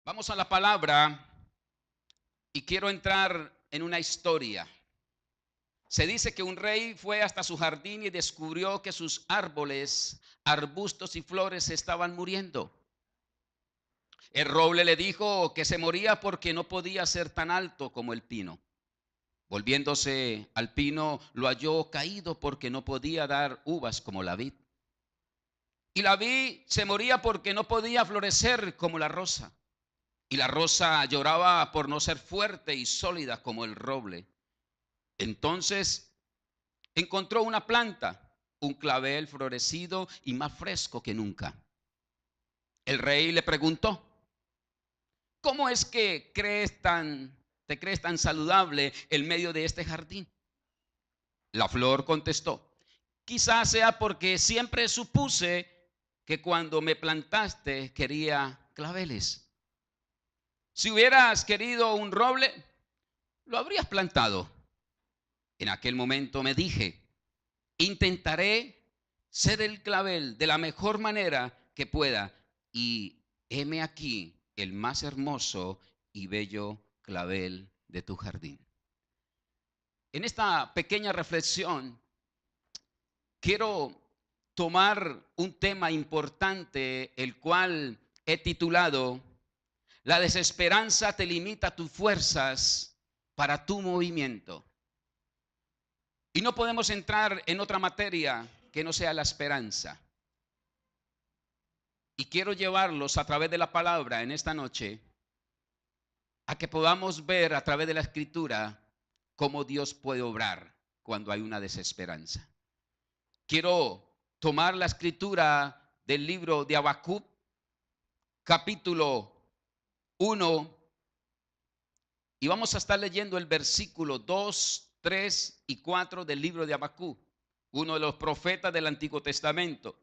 Vamos a la palabra y quiero entrar en una historia. Se dice que un rey fue hasta su jardín y descubrió que sus árboles, arbustos y flores estaban muriendo. El roble le dijo que se moría porque no podía ser tan alto como el pino. Volviéndose al pino, lo halló caído porque no podía dar uvas como la vid. Y la vid se moría porque no podía florecer como la rosa. Y la rosa lloraba por no ser fuerte y sólida como el roble. Entonces encontró una planta, un clavel florecido y más fresco que nunca. El rey le preguntó: ¿cómo es que te crees tan saludable en medio de este jardín? La flor contestó: quizás sea porque siempre supuse que cuando me plantaste quería claveles. Si hubieras querido un roble, lo habrías plantado. En aquel momento me dije: intentaré ser el clavel de la mejor manera que pueda. Y heme aquí el más hermoso y bello clavel de tu jardín. En esta pequeña reflexión quiero tomar un tema importante, el cual he titulado: la desesperanza te limita tus fuerzas para tu movimiento. Y no podemos entrar en otra materia que no sea la esperanza. Y quiero llevarlos a través de la palabra en esta noche a que podamos ver a través de la escritura cómo Dios puede obrar cuando hay una desesperanza. Quiero tomar la escritura del libro de Habacuc, capítulo 1, y vamos a estar leyendo el versículo 2, 3 y 4 del libro de Habacuc, uno de los profetas del Antiguo Testamento.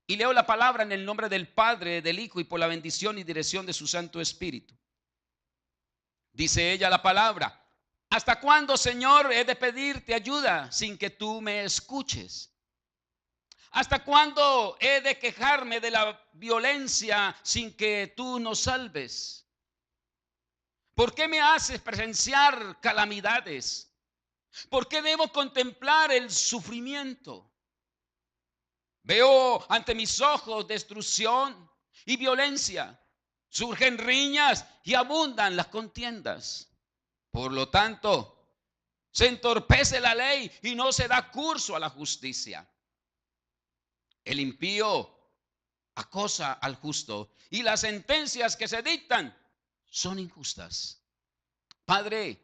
Y leo la palabra en el nombre del Padre, del Hijo y por la bendición y dirección de su Santo Espíritu. Dice ella la palabra: ¿hasta cuándo, Señor, he de pedirte ayuda sin que tú me escuches? ¿Hasta cuándo he de quejarme de la violencia sin que tú nos salves? ¿Por qué me haces presenciar calamidades? ¿Por qué debo contemplar el sufrimiento? Veo ante mis ojos destrucción y violencia. Surgen riñas y abundan las contiendas. Por lo tanto, se entorpece la ley y no se da curso a la justicia. El impío acosa al justo y las sentencias que se dictan son injustas. Padre,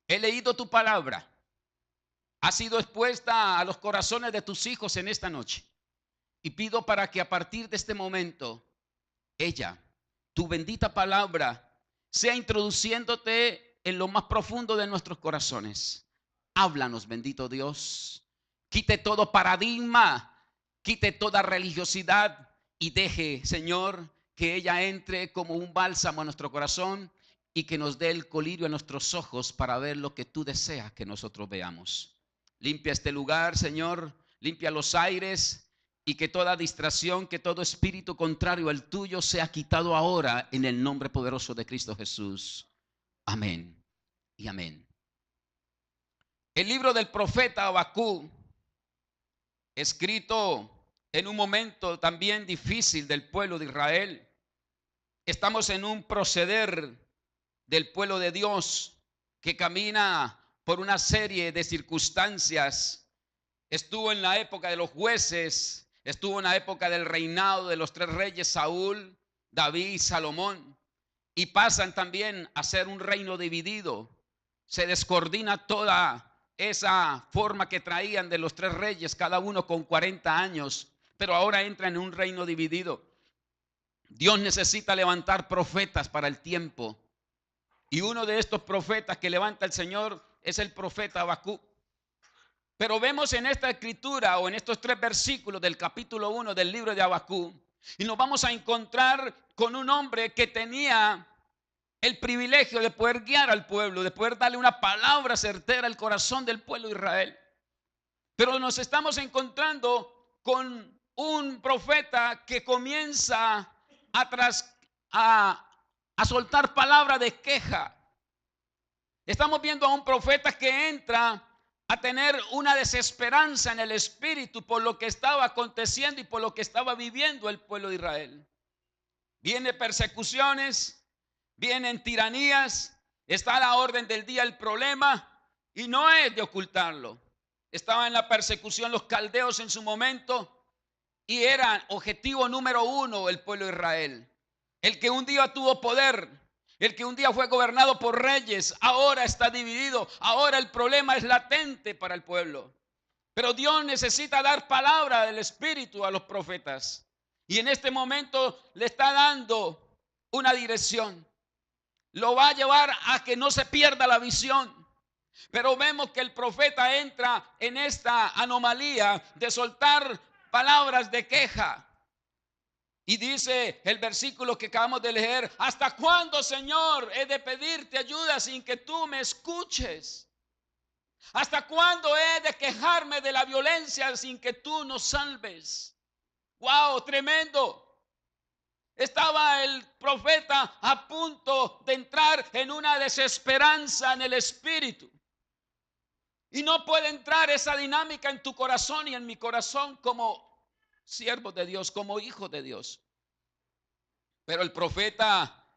he leído tu palabra. Ha sido expuesta a los corazones de tus hijos en esta noche. Y pido para que a partir de este momento, ella, tu bendita palabra, sea introduciéndote en lo más profundo de nuestros corazones. Háblanos, bendito Dios. Quite todo paradigma, quite toda religiosidad y deje, Señor, que ella entre como un bálsamo a nuestro corazón y que nos dé el colirio a nuestros ojos para ver lo que tú deseas que nosotros veamos. Limpia este lugar, Señor, limpia los aires y que toda distracción, que todo espíritu contrario al tuyo sea quitado ahora en el nombre poderoso de Cristo Jesús. Amén y amén. El libro del profeta Habacuc, escrito en un momento también difícil del pueblo de Israel. Estamos en un proceder del pueblo de Dios que camina por una serie de circunstancias. Estuvo en la época de los jueces, estuvo en la época del reinado de los tres reyes, Saúl, David y Salomón, y pasan también a ser un reino dividido. Se descoordina toda esa forma que traían de los tres reyes, cada uno con 40 años, pero ahora entran en un reino dividido. Dios necesita levantar profetas para el tiempo. Y uno de estos profetas que levanta el Señor es el profeta Habacuc. Pero vemos en esta escritura o en estos tres versículos del capítulo 1 del libro de Habacuc, y nos vamos a encontrar con un hombre que tenía el privilegio de poder guiar al pueblo, de poder darle una palabra certera al corazón del pueblo de Israel. Pero nos estamos encontrando con un profeta que comienza a a soltar palabra de queja. Estamos viendo a un profeta que entra a tener una desesperanza en el espíritu por lo que estaba aconteciendo y por lo que estaba viviendo el pueblo de Israel. Vienen persecuciones, vienen tiranías, está a la orden del día el problema y no es de ocultarlo. Estaban en la persecución los caldeos en su momento y era objetivo número uno el pueblo de Israel. El que un día tuvo poder, el que un día fue gobernado por reyes, ahora está dividido. Ahora el problema es latente para el pueblo. Pero Dios necesita dar palabra del Espíritu a los profetas. Y en este momento le está dando una dirección. Lo va a llevar a que no se pierda la visión. Pero vemos que el profeta entra en esta anomalía de soltar palabras de queja. Y dice el versículo que acabamos de leer: ¿hasta cuándo, Señor, he de pedirte ayuda sin que tú me escuches? ¿Hasta cuándo he de quejarme de la violencia sin que tú nos salves? ¡Wow! Tremendo. Estaba el profeta a punto de entrar en una desesperanza en el espíritu. Y no puede entrar esa dinámica en tu corazón y en mi corazón como siervos de Dios, como hijos de Dios. Pero el profeta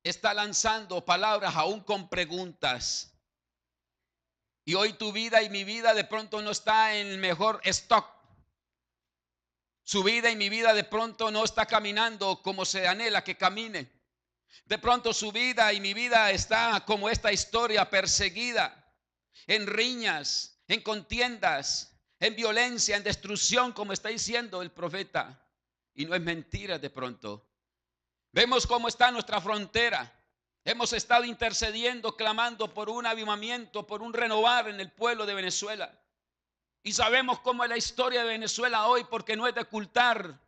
está lanzando palabras aún con preguntas. Y hoy tu vida y mi vida de pronto no está en el mejor stock. Su vida y mi vida de pronto no está caminando como se anhela que camine. De pronto su vida y mi vida está como esta historia, perseguida, en riñas, en contiendas, en violencia, en destrucción, como está diciendo el profeta. Y no es mentira de pronto. Vemos cómo está nuestra frontera. Hemos estado intercediendo, clamando por un avivamiento, por un renovar en el pueblo de Venezuela. Y sabemos cómo es la historia de Venezuela hoy, porque no es de ocultar.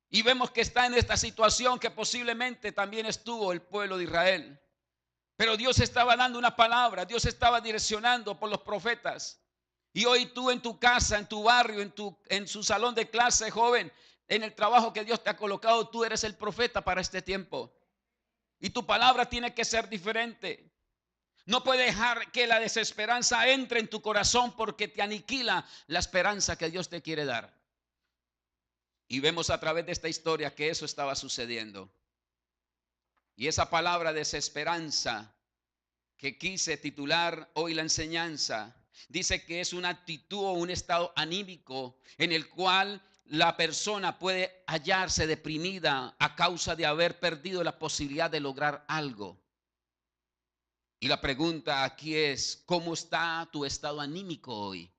Y vemos que está en esta situación que posiblemente también estuvo el pueblo de Israel. Pero Dios estaba dando una palabra, Dios estaba direccionando por los profetas. Y hoy tú en tu casa, en tu barrio, en su salón de clase, joven, en el trabajo que Dios te ha colocado, tú eres el profeta para este tiempo. Y tu palabra tiene que ser diferente. No puedes dejar que la desesperanza entre en tu corazón porque te aniquila la esperanza que Dios te quiere dar. Y vemos a través de esta historia que eso estaba sucediendo. Y esa palabra desesperanza que quise titular hoy la enseñanza, dice que es una actitud o un estado anímico en el cual la persona puede hallarse deprimida a causa de haber perdido la posibilidad de lograr algo. Y la pregunta aquí es: ¿cómo está tu estado anímico hoy?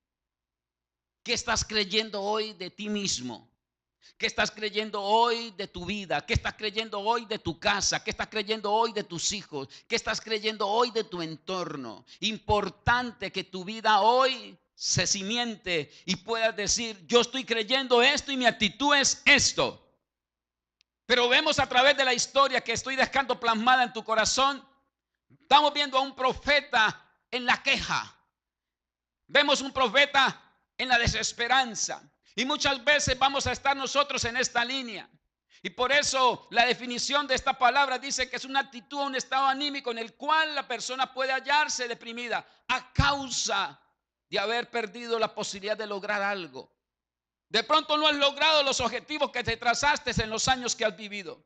¿Qué estás creyendo hoy de ti mismo? ¿Qué estás creyendo hoy de tu vida? ¿Qué estás creyendo hoy de tu casa? ¿Qué estás creyendo hoy de tus hijos? ¿Qué estás creyendo hoy de tu entorno? Importante que tu vida hoy se cimiente y puedas decir: yo estoy creyendo esto y mi actitud es esto. Pero vemos a través de la historia que estoy dejando plasmada en tu corazón, estamos viendo a un profeta en la queja. Vemos un profeta en la desesperanza. Y muchas veces vamos a estar nosotros en esta línea. Y por eso la definición de esta palabra dice que es una actitud, un estado anímico en el cual la persona puede hallarse deprimida a causa de haber perdido la posibilidad de lograr algo. De pronto no has logrado los objetivos que te trazaste en los años que has vivido.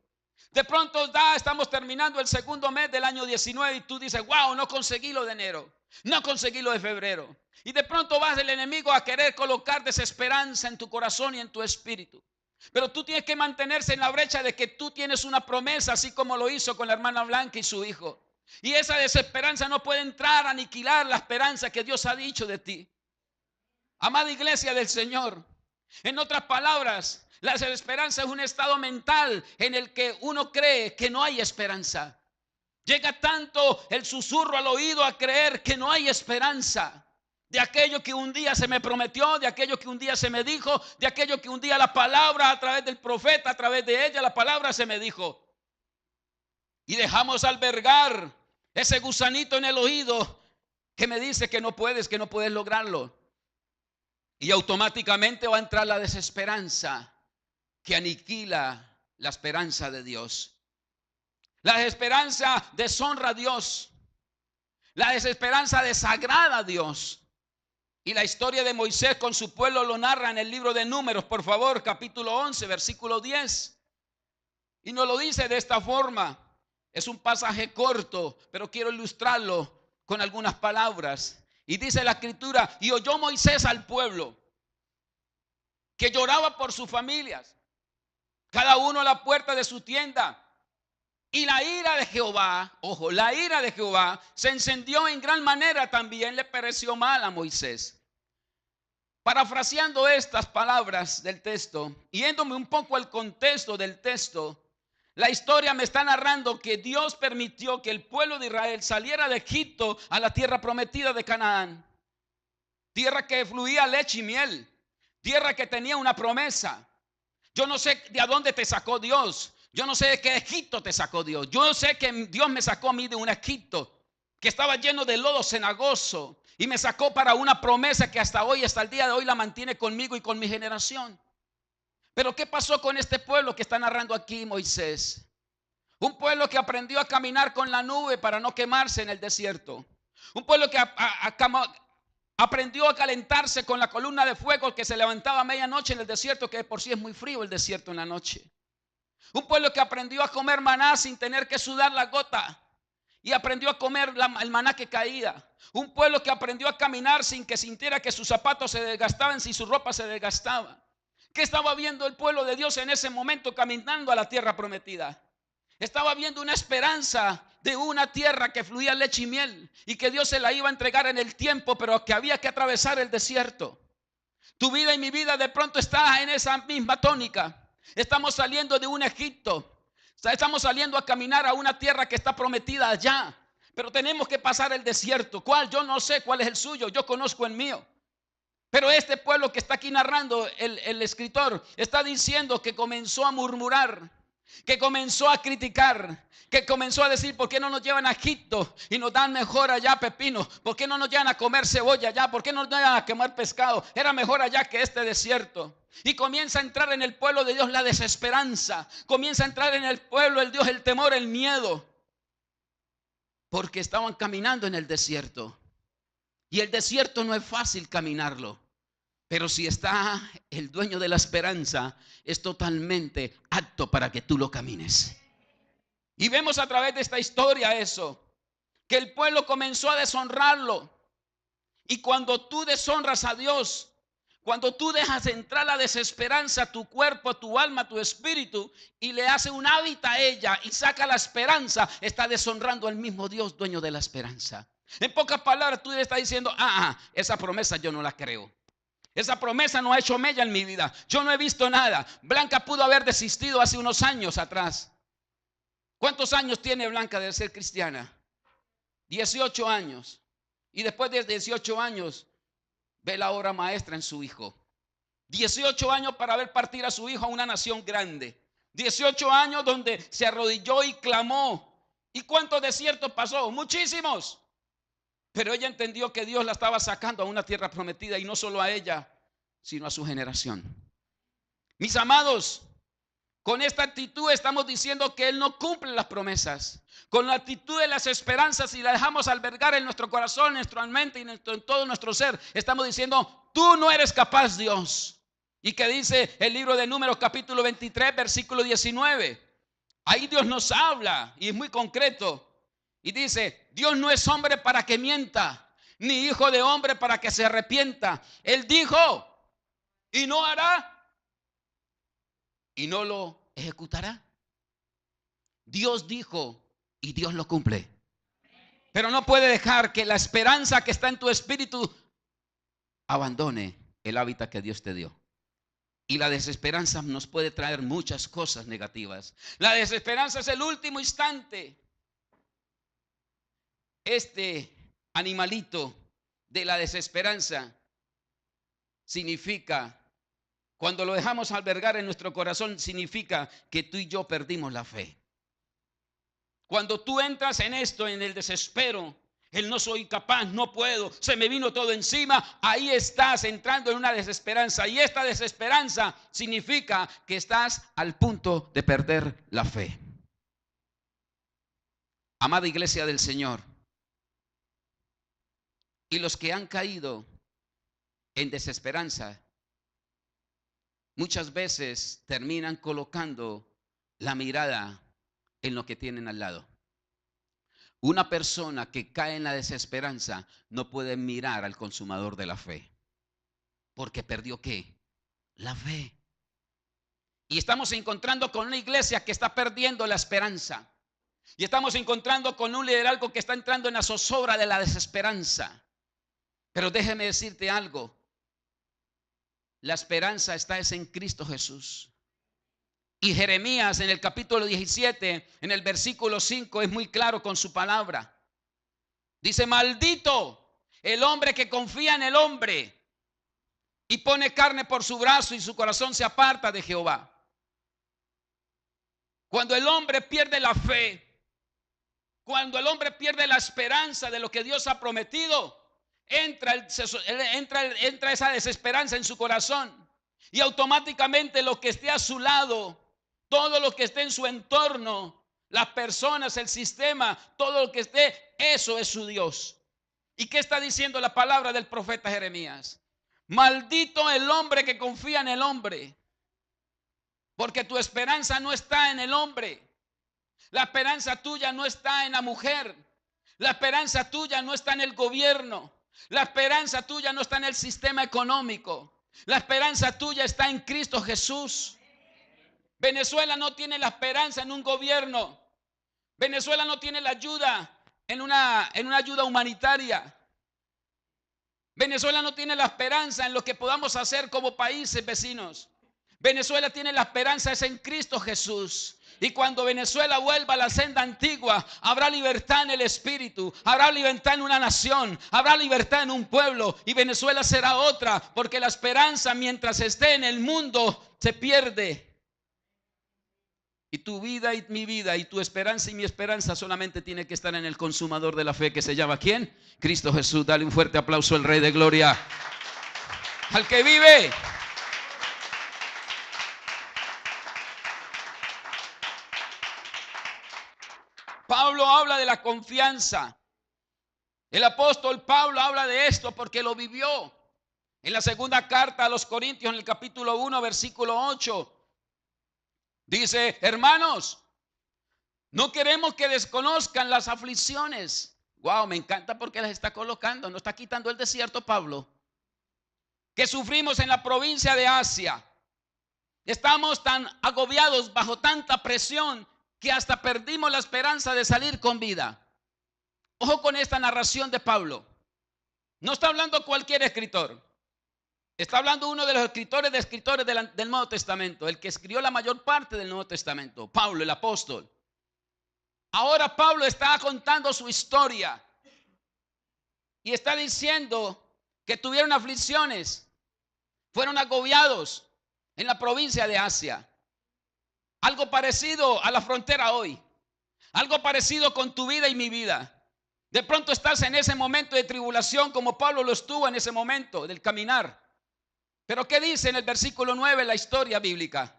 De pronto estamos terminando el segundo mes del año 19 y tú dices: wow, no conseguí lo de enero, no conseguí lo de febrero. Y de pronto vas el enemigo a querer colocar desesperanza en tu corazón y en tu espíritu. Pero tú tienes que mantenerse en la brecha de que tú tienes una promesa, así como lo hizo con la hermana Blanca y su hijo. Y esa desesperanza no puede entrar a aniquilar la esperanza que Dios ha dicho de ti. Amada iglesia del Señor, en otras palabras, la desesperanza es un estado mental en el que uno cree que no hay esperanza. Llega tanto el susurro al oído a creer que no hay esperanza de aquello que un día se me prometió, de aquello que un día se me dijo, de aquello que un día la palabra a través del profeta, a través de ella la palabra se me dijo. Y dejamos albergar ese gusanito en el oído que me dice que no puedes lograrlo. Y automáticamente va a entrar la desesperanza que aniquila la esperanza de Dios. La desesperanza deshonra a Dios. La desesperanza desagrada a Dios. Y la historia de Moisés con su pueblo lo narra en el libro de Números, por favor, capítulo 11, versículo 10. Y nos lo dice de esta forma. Es un pasaje corto, pero quiero ilustrarlo con algunas palabras. Y dice la escritura: y oyó Moisés al pueblo que lloraba por sus familias, cada uno a la puerta de su tienda. Y la ira de Jehová, ojo, la ira de Jehová se encendió en gran manera, también le pareció mal a Moisés. Parafraseando estas palabras del texto, yéndome un poco al contexto del texto, la historia me está narrando que Dios permitió que el pueblo de Israel saliera de Egipto a la tierra prometida de Canaán. Tierra que fluía leche y miel, tierra que tenía una promesa. Yo no sé de a dónde te sacó Dios. Yo no sé de qué Egipto te sacó Dios. Yo sé que Dios me sacó a mí de un Egipto que estaba lleno de lodo cenagoso, y me sacó para una promesa que hasta hoy, hasta el día de hoy, la mantiene conmigo y con mi generación. Pero ¿qué pasó con este pueblo que está narrando aquí Moisés? Un pueblo que aprendió a caminar con la nube para no quemarse en el desierto. Un pueblo que aprendió a calentarse con la columna de fuego que se levantaba a medianoche en el desierto, que de por sí es muy frío el desierto en la noche. Un pueblo que aprendió a comer maná sin tener que sudar la gota, y aprendió a comer el maná que caía. Un pueblo que aprendió a caminar sin que sintiera que sus zapatos se desgastaban, si su ropa se desgastaba. ¿Qué estaba viendo el pueblo de Dios en ese momento caminando a la tierra prometida? Estaba viendo una esperanza de una tierra que fluía leche y miel, y que Dios se la iba a entregar en el tiempo, pero que había que atravesar el desierto. Tu vida y mi vida de pronto está en esa misma tónica. Estamos saliendo de un Egipto. Estamos saliendo a caminar a una tierra que está prometida allá. Pero tenemos que pasar el desierto. ¿Cuál? Yo no sé cuál es el suyo. Yo conozco el mío. Pero este pueblo que está aquí narrando, el escritor, está diciendo que comenzó a murmurar, que comenzó a criticar, que comenzó a decir: ¿por qué no nos llevan a Egipto y nos dan mejor allá pepino? ¿Por qué no nos llevan a comer cebolla allá? ¿Por qué no nos llevan a quemar pescado? Era mejor allá que este desierto. Y comienza a entrar en el pueblo de Dios la desesperanza. Comienza a entrar en el pueblo el Dios, el temor, el miedo. Porque estaban caminando en el desierto. Y el desierto no es fácil caminarlo. Pero si está el dueño de la esperanza, es totalmente apto para que tú lo camines. Y vemos a través de esta historia eso, que el pueblo comenzó a deshonrarlo. Y cuando tú deshonras a Dios, cuando tú dejas entrar la desesperanza a tu cuerpo, a tu alma, a tu espíritu, y le hace un hábitat a ella y saca la esperanza, está deshonrando al mismo Dios, dueño de la esperanza. En pocas palabras, tú le estás diciendo: esa promesa yo no la creo. Esa promesa no ha hecho mella en mi vida. Yo no he visto nada. Blanca pudo haber desistido hace unos años atrás. ¿Cuántos años tiene Blanca de ser cristiana? 18 años. Y después de 18 años ve la obra maestra en su hijo. 18 años para ver partir a su hijo a una nación grande. 18 años donde se arrodilló y clamó. ¿Y cuántos desiertos pasó? Muchísimos. Pero ella entendió que Dios la estaba sacando a una tierra prometida, y no solo a ella, sino a su generación. Mis amados, con esta actitud estamos diciendo que Él no cumple las promesas. Con la actitud de las esperanzas, y la dejamos albergar en nuestro corazón, en nuestra mente y en todo nuestro ser, estamos diciendo: tú no eres capaz, Dios. ¿Y qué dice el libro de Números capítulo 23, versículo 19? Ahí Dios nos habla y es muy concreto. Y dice: Dios no es hombre para que mienta, ni hijo de hombre para que se arrepienta. Él dijo y no hará, y no lo ejecutará. Dios dijo y Dios lo cumple. Pero no puede dejar que la esperanza que está en tu espíritu abandone el hábitat que Dios te dio. Y la desesperanza nos puede traer muchas cosas negativas. La desesperanza es el último instante. Este animalito de la desesperanza significa, cuando lo dejamos albergar en nuestro corazón, significa que tú y yo perdimos la fe. Cuando tú entras en esto, en el desespero, el no soy capaz, no puedo, se me vino todo encima, ahí estás entrando en una desesperanza. Y esta desesperanza significa que estás al punto de perder la fe. Amada iglesia del Señor, y los que han caído en desesperanza, muchas veces terminan colocando la mirada en lo que tienen al lado. Una persona que cae en la desesperanza no puede mirar al consumador de la fe, porque perdió ¿qué? La fe. Y estamos encontrando con una iglesia que está perdiendo la esperanza. Y estamos encontrando con un liderazgo que está entrando en la zozobra de la desesperanza. Pero déjeme decirte algo. La esperanza está en Cristo Jesús. Y Jeremías en el capítulo 17, en el versículo 5, es muy claro con su palabra. Dice: maldito el hombre que confía en el hombre y pone carne por su brazo y su corazón se aparta de Jehová. Cuando el hombre pierde la fe, cuando el hombre pierde la esperanza de lo que Dios ha prometido, entra esa desesperanza en su corazón. Y automáticamente lo que esté a su lado, todo lo que esté en su entorno, las personas, el sistema, todo lo que esté, eso es su Dios. ¿Y qué está diciendo la palabra del profeta Jeremías? Maldito el hombre que confía en el hombre, porque tu esperanza no está en el hombre. La esperanza tuya no está en la mujer. La esperanza tuya no está en el gobierno. La esperanza tuya no está en el sistema económico. La esperanza tuya está en Cristo Jesús. Venezuela no tiene la esperanza en un gobierno. Venezuela no tiene la ayuda en una ayuda humanitaria. Venezuela no tiene la esperanza en lo que podamos hacer como países vecinos. Venezuela tiene la esperanza es en Cristo Jesús. Y cuando Venezuela vuelva a la senda antigua, habrá libertad en el espíritu, habrá libertad en una nación, habrá libertad en un pueblo, y Venezuela será otra, porque la esperanza mientras esté en el mundo se pierde. Y tu vida y mi vida y tu esperanza y mi esperanza solamente tiene que estar en el consumador de la fe, que se llama ¿quién? Cristo Jesús. Dale un fuerte aplauso al Rey de Gloria, al que vive. Pablo habla de la confianza. El apóstol Pablo habla de esto porque lo vivió. En la segunda carta a los Corintios, en el capítulo 1, versículo 8, dice: hermanos, no queremos que desconozcan las aflicciones. Wow, me encanta porque las está colocando, no está quitando el desierto Pablo. Que sufrimos en la provincia de Asia. Estamos tan agobiados bajo tanta presión que hasta perdimos la esperanza de salir con vida. Ojo con esta narración de Pablo. No está hablando cualquier escritor. Está hablando uno de los escritores del Nuevo Testamento, el que escribió la mayor parte del Nuevo Testamento, Pablo, el apóstol. Ahora Pablo está contando su historia y está diciendo que tuvieron aflicciones, fueron agobiados en la provincia de Asia. Algo parecido a la frontera hoy, algo parecido con tu vida y mi vida. De pronto estás en ese momento de tribulación como Pablo lo estuvo en ese momento del caminar. Pero ¿qué dice en el versículo 9 la historia bíblica?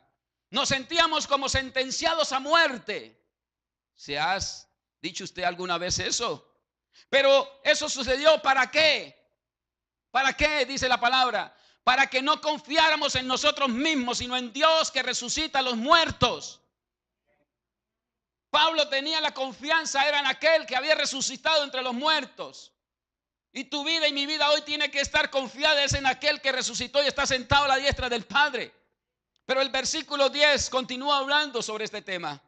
Nos sentíamos como sentenciados a muerte. ¿Se has dicho usted alguna vez eso? Pero eso sucedió ¿para qué? ¿Para qué? Dice la palabra. Para que no confiáramos en nosotros mismos, sino en Dios que resucita a los muertos. Pablo tenía la confianza, era en aquel que había resucitado entre los muertos. Y tu vida y mi vida hoy tiene que estar confiada es en aquel que resucitó y está sentado a la diestra del Padre. Pero el versículo 10 continúa hablando sobre este tema.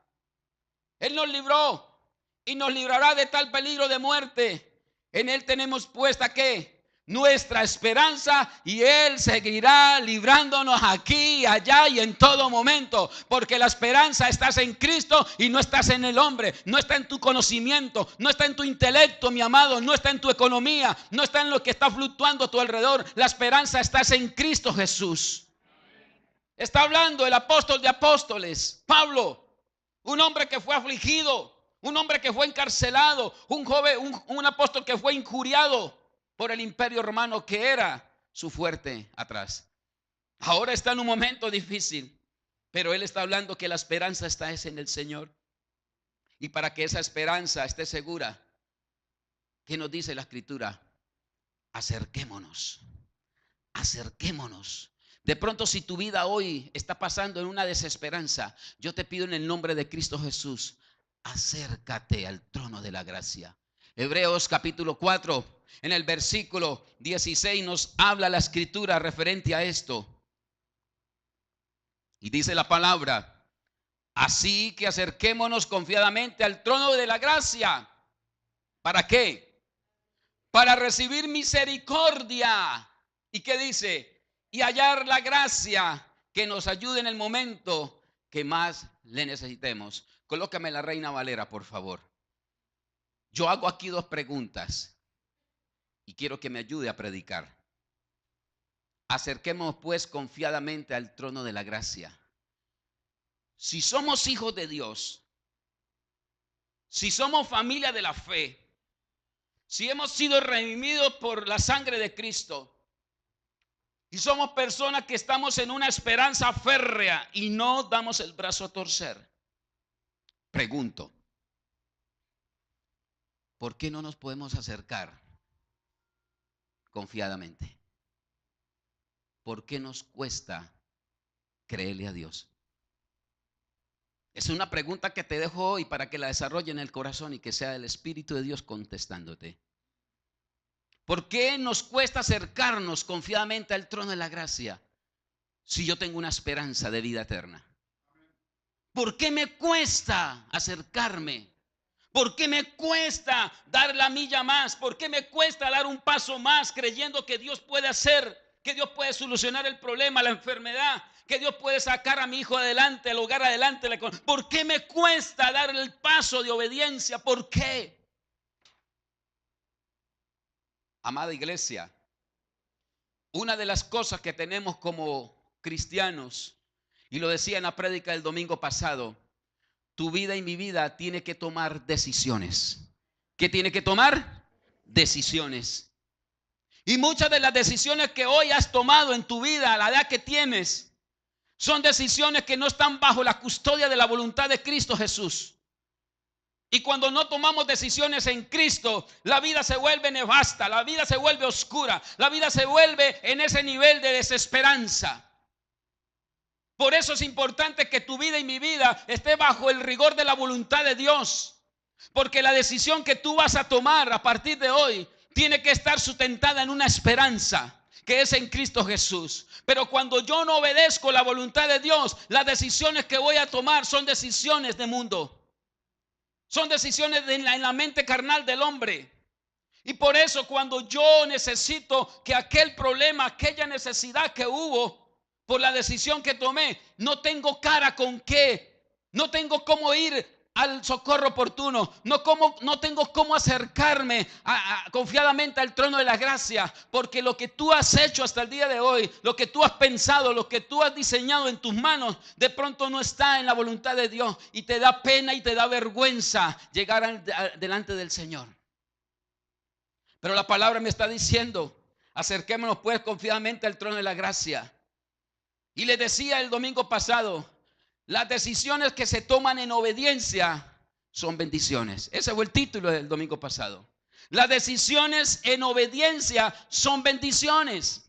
Él nos libró y nos librará de tal peligro de muerte. En Él tenemos puesta ¿qué? Nuestra esperanza, y Él seguirá librándonos aquí, allá y en todo momento, porque la esperanza estás en Cristo y no estás en el hombre, no está en tu conocimiento, no está en tu intelecto, mi amado, no está en tu economía, no está en lo que está fluctuando a tu alrededor. La esperanza estás en Cristo Jesús. Está hablando el apóstol de apóstoles, Pablo, un hombre que fue afligido, un hombre que fue encarcelado, un joven, un apóstol que fue injuriado por el imperio romano, que era su fuerte atrás. Ahora está en un momento difícil, pero él está hablando que la esperanza está en el Señor. Y para que esa esperanza esté segura, ¿qué nos dice la Escritura? Acerquémonos, acerquémonos. De pronto, si tu vida hoy está pasando en una desesperanza, yo te pido en el nombre de Cristo Jesús, acércate al trono de la gracia. Hebreos capítulo 4, en el versículo 16 nos habla la Escritura referente a esto. Y dice la palabra: así que acerquémonos confiadamente al trono de la gracia. ¿Para qué? Para recibir misericordia. ¿Y qué dice? Y hallar la gracia que nos ayude en el momento que más le necesitemos. Colócame la Reina Valera, por favor. Yo hago aquí dos preguntas y quiero que me ayude a predicar. Acerquémonos pues confiadamente al trono de la gracia. Si somos hijos de Dios, si somos familia de la fe, si hemos sido redimidos por la sangre de Cristo, y somos personas que estamos en una esperanza férrea y no damos el brazo a torcer, pregunto, ¿por qué no nos podemos acercar confiadamente? ¿Por qué nos cuesta creerle a Dios? Es una pregunta que te dejo hoy para que la desarrolle en el corazón y que sea el Espíritu de Dios contestándote. ¿Por qué nos cuesta acercarnos confiadamente al trono de la gracia si yo tengo una esperanza de vida eterna? ¿Por qué me cuesta acercarme? ¿Por qué me cuesta dar la milla más? ¿Por qué me cuesta dar un paso más creyendo que Dios puede hacer, que Dios puede solucionar el problema, la enfermedad, que Dios puede sacar a mi hijo adelante, el hogar adelante? ¿Por qué me cuesta dar el paso de obediencia? ¿Por qué? Amada iglesia, una de las cosas que tenemos como cristianos, y lo decía en la prédica del domingo pasado, tu vida y mi vida tiene que tomar decisiones. ¿Qué tiene que tomar? Decisiones. Y muchas de las decisiones que hoy has tomado en tu vida, a la edad que tienes, son decisiones que no están bajo la custodia de la voluntad de Cristo Jesús. Y cuando no tomamos decisiones en Cristo, la vida se vuelve nefasta, la vida se vuelve oscura, la vida se vuelve en ese nivel de desesperanza. Por eso es importante que tu vida y mi vida esté bajo el rigor de la voluntad de Dios. Porque la decisión que tú vas a tomar a partir de hoy tiene que estar sustentada en una esperanza que es en Cristo Jesús. Pero cuando yo no obedezco la voluntad de Dios, las decisiones que voy a tomar son decisiones de mundo. Son decisiones en la mente carnal del hombre. Y por eso cuando yo necesito que aquel problema, aquella necesidad que hubo por la decisión que tomé, no tengo cara con qué, no tengo cómo ir al socorro oportuno, no tengo cómo acercarme confiadamente al trono de la gracia, porque lo que tú has hecho hasta el día de hoy, lo que tú has pensado, lo que tú has diseñado en tus manos, de pronto no está en la voluntad de Dios y te da pena y te da vergüenza llegar delante del Señor. Pero la palabra me está diciendo, acerquémonos pues confiadamente al trono de la gracia. Y les decía el domingo pasado, las decisiones que se toman en obediencia son bendiciones. Ese fue el título del domingo pasado. Las decisiones en obediencia son bendiciones.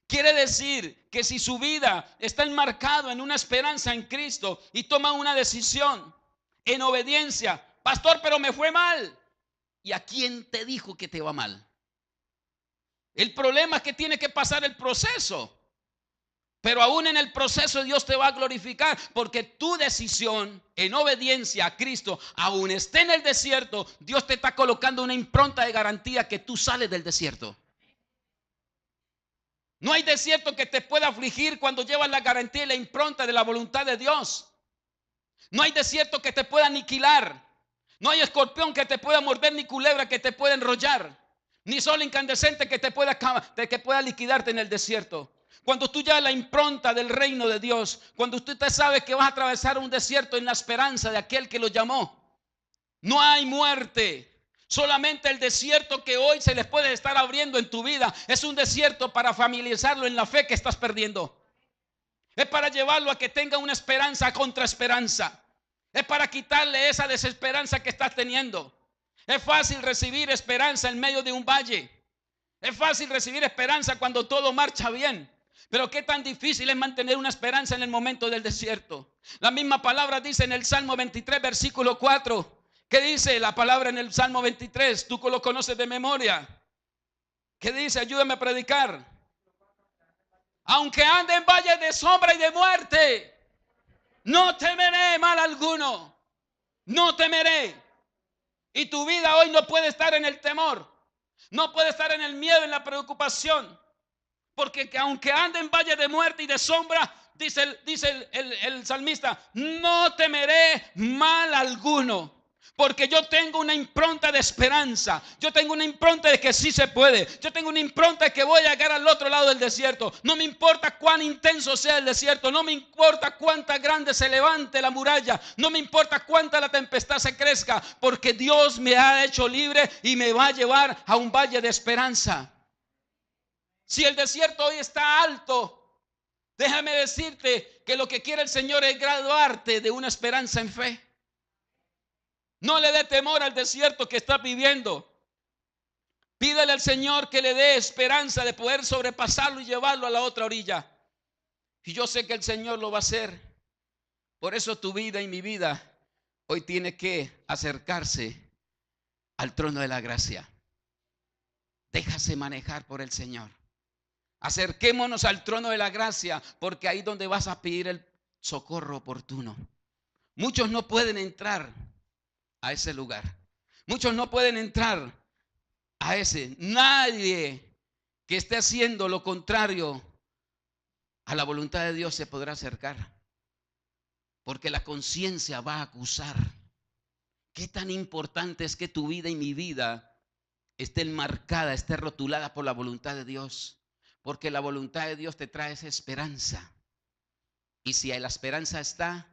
Quiere decir que si su vida está enmarcado en una esperanza en Cristo y toma una decisión en obediencia, pastor, pero me fue mal. ¿Y a quién te dijo que te va mal? El problema es que tiene que pasar el proceso. Pero aún en el proceso Dios te va a glorificar, porque tu decisión en obediencia a Cristo, aún esté en el desierto, Dios te está colocando una impronta de garantía que tú sales del desierto. No hay desierto que te pueda afligir cuando llevas la garantía y la impronta de la voluntad de Dios. No hay desierto que te pueda aniquilar. No hay escorpión que te pueda morder, ni culebra que te pueda enrollar, ni sol incandescente que pueda liquidarte en el desierto. Cuando tú llevas la impronta del reino de Dios, cuando usted sabe que vas a atravesar un desierto en la esperanza de aquel que lo llamó, no hay muerte. Solamente el desierto que hoy se les puede estar abriendo en tu vida es un desierto para familiarizarlo en la fe que estás perdiendo. Es para llevarlo a que tenga una esperanza contra esperanza. Es para quitarle esa desesperanza que estás teniendo. Es fácil recibir esperanza en medio de un valle. Es fácil recibir esperanza cuando todo marcha bien. Pero qué tan difícil es mantener una esperanza en el momento del desierto. La misma palabra dice en el Salmo 23, versículo 4. ¿Qué dice la palabra en el Salmo 23? Tú lo conoces de memoria. ¿Qué dice? Ayúdame a predicar. Aunque ande en valle de sombra y de muerte, no temeré mal alguno. No temeré. Y tu vida hoy no puede estar en el temor. No puede estar en el miedo, en la preocupación. Porque aunque ande en valle de muerte y de sombra, dice el salmista, no temeré mal alguno. Porque yo tengo una impronta de esperanza. Yo tengo una impronta de que sí se puede. Yo tengo una impronta de que voy a llegar al otro lado del desierto. No me importa cuán intenso sea el desierto. No me importa cuánta grande se levante la muralla. No me importa cuánta la tempestad se crezca. Porque Dios me ha hecho libre y me va a llevar a un valle de esperanza. Si el desierto hoy está alto, déjame decirte que lo que quiere el Señor es graduarte de una esperanza en fe. No le dé temor al desierto que está viviendo. Pídele al Señor que le dé esperanza de poder sobrepasarlo y llevarlo a la otra orilla. Y yo sé que el Señor lo va a hacer. Por eso tu vida y mi vida hoy tiene que acercarse al trono de la gracia. Déjase manejar por el Señor. Acerquémonos al trono de la gracia, porque ahí es donde vas a pedir el socorro oportuno. Muchos no pueden entrar a ese lugar. Muchos no pueden entrar a ese. Nadie que esté haciendo lo contrario a la voluntad de Dios se podrá acercar, porque la conciencia va a acusar. Qué tan importante es que tu vida y mi vida esté enmarcada, esté rotulada por la voluntad de Dios, porque la voluntad de Dios te trae esa esperanza. Y si la esperanza está,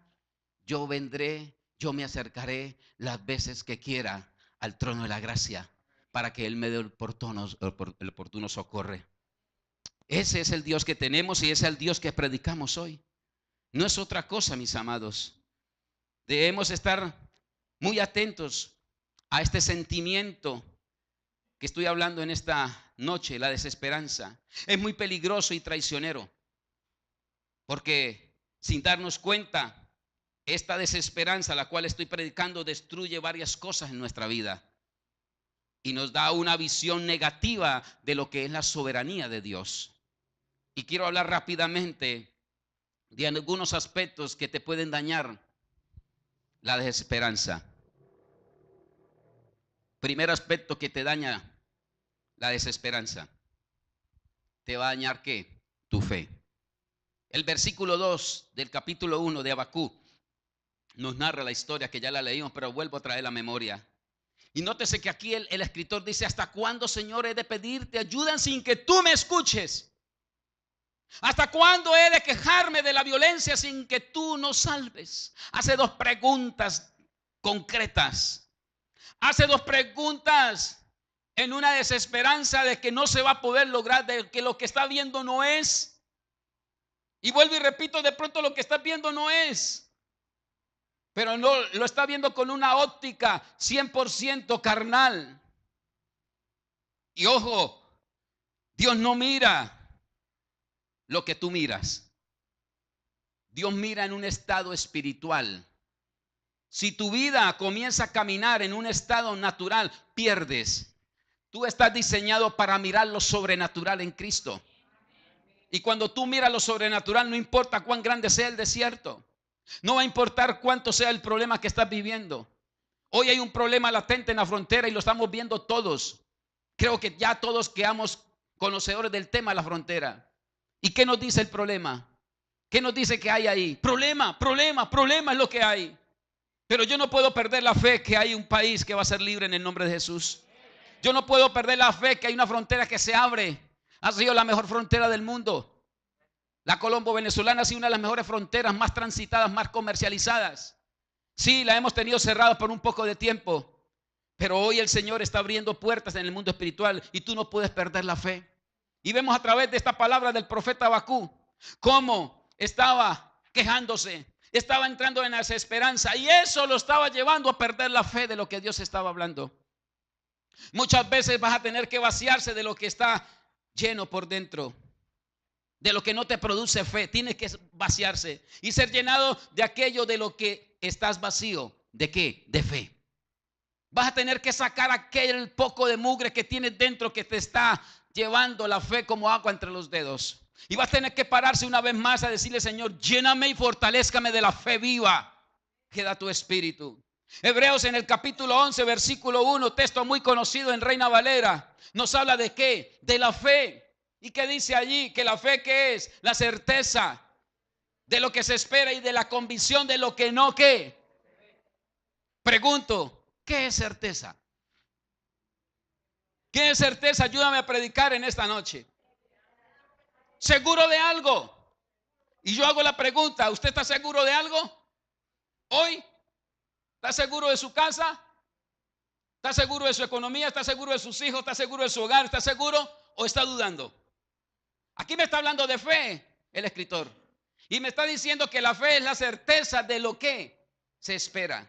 yo vendré, yo me acercaré las veces que quiera al trono de la gracia para que Él me dé el oportuno socorro. Ese es el Dios que tenemos y ese es el Dios que predicamos hoy. No es otra cosa, mis amados. Debemos estar muy atentos a este sentimiento que estoy hablando en esta noche, la desesperanza. Es muy peligroso y traicionero, porque sin darnos cuenta, esta desesperanza, la cual estoy predicando, destruye varias cosas en nuestra vida y nos da una visión negativa de lo que es la soberanía de Dios. Y quiero hablar rápidamente de algunos aspectos que te pueden dañar la desesperanza. Primer aspecto que te daña la desesperanza. ¿Te va a dañar qué? Tu fe. El versículo 2 del capítulo 1 de Habacuc nos narra la historia que ya la leímos, pero vuelvo a traer la memoria. Y nótese que aquí el escritor dice: ¿hasta cuándo, Señor, he de pedirte ayuda sin que tú me escuches? ¿Hasta cuándo he de quejarme de la violencia sin que tú nos salves? Hace dos preguntas concretas. Hace dos preguntas en una desesperanza de que no se va a poder lograr, de que lo que está viendo no es. Y vuelvo y repito, de pronto lo que está viendo no es. Pero no lo está viendo con una óptica 100% carnal. Y ojo, Dios no mira lo que tú miras. Dios mira en un estado espiritual. Si tu vida comienza a caminar en un estado natural, pierdes. Tú estás diseñado para mirar lo sobrenatural en Cristo. Y cuando tú miras lo sobrenatural, no importa cuán grande sea el desierto. No va a importar cuánto sea el problema que estás viviendo. Hoy hay un problema latente en la frontera y lo estamos viendo todos. Creo que ya todos quedamos conocedores del tema de la frontera. ¿Y qué nos dice el problema? ¿Qué nos dice que hay ahí? Problema es lo que hay. Pero yo no puedo perder la fe que hay un país que va a ser libre en el nombre de Jesús. Yo no puedo perder la fe que hay una frontera que se abre. Ha sido la mejor frontera del mundo. La colombo-venezolana ha sido una de las mejores fronteras, más transitadas, más comercializadas. Sí, la hemos tenido cerrada por un poco de tiempo, pero hoy el Señor está abriendo puertas en el mundo espiritual y tú no puedes perder la fe. Y vemos a través de esta palabra del profeta Habacuc cómo estaba quejándose, estaba entrando en la desesperanza y eso lo estaba llevando a perder la fe de lo que Dios estaba hablando. Muchas veces vas a tener que vaciarse de lo que está lleno por dentro, de lo que no te produce fe. Tienes que vaciarse y ser llenado de aquello de lo que estás vacío. ¿De qué? De fe. Vas a tener que sacar aquel poco de mugre que tienes dentro que te está llevando la fe como agua entre los dedos. Y vas a tener que pararse una vez más a decirle: Señor, lléname y fortalézcame de la fe viva que da tu espíritu. Hebreos en el capítulo 11, versículo 1, texto muy conocido en Reina Valera, nos habla de ¿qué? De la fe. ¿Y qué dice allí? Que la fe, ¿qué es? La certeza de lo que se espera y de la convicción de lo que no, ¿qué? Pregunto, ¿qué es certeza? ¿Qué es certeza? Ayúdame a predicar en esta noche. ¿Seguro de algo? Y yo hago la pregunta: ¿usted está seguro de algo hoy? ¿Está seguro de su casa? ¿Está seguro de su economía? ¿Está seguro de sus hijos? ¿Está seguro de su hogar? ¿Está seguro o está dudando? Aquí me está hablando de fe el escritor y me está diciendo que la fe es la certeza de lo que se espera.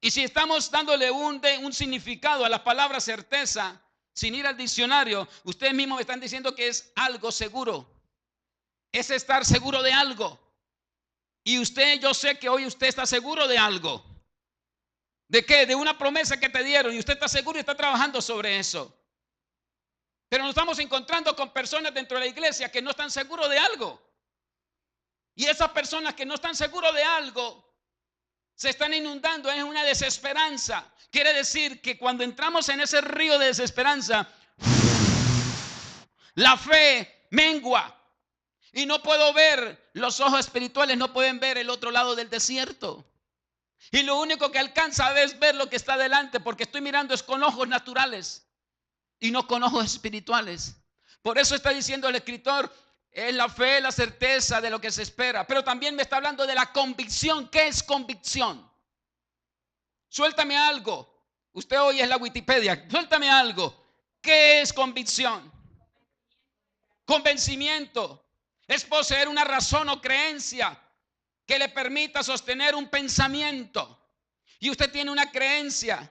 Y si estamos dándole un significado a la palabra certeza sin ir al diccionario, ustedes mismos me están diciendo que es algo seguro. Es estar seguro de algo. Y usted, yo sé que hoy usted está seguro de algo. ¿De qué? De una promesa que te dieron y usted está seguro y está trabajando sobre eso. Pero nos estamos encontrando con personas dentro de la iglesia que no están seguros de algo. Y esas personas que no están seguros de algo se están inundando en una desesperanza. Quiere decir que cuando entramos en ese río de desesperanza, la fe mengua. Y no puedo ver, los ojos espirituales no pueden ver el otro lado del desierto. Y lo único que alcanza es ver lo que está delante, porque estoy mirando es con ojos naturales y no con ojos espirituales. Por eso está diciendo el escritor, es la fe, la certeza de lo que se espera. Pero también me está hablando de la convicción. ¿Qué es convicción? Suéltame algo. Usted hoy es la Wikipedia. Suéltame algo. ¿Qué es convicción? Convencimiento. Es poseer una razón o creencia que le permita sostener un pensamiento. Y usted tiene una creencia.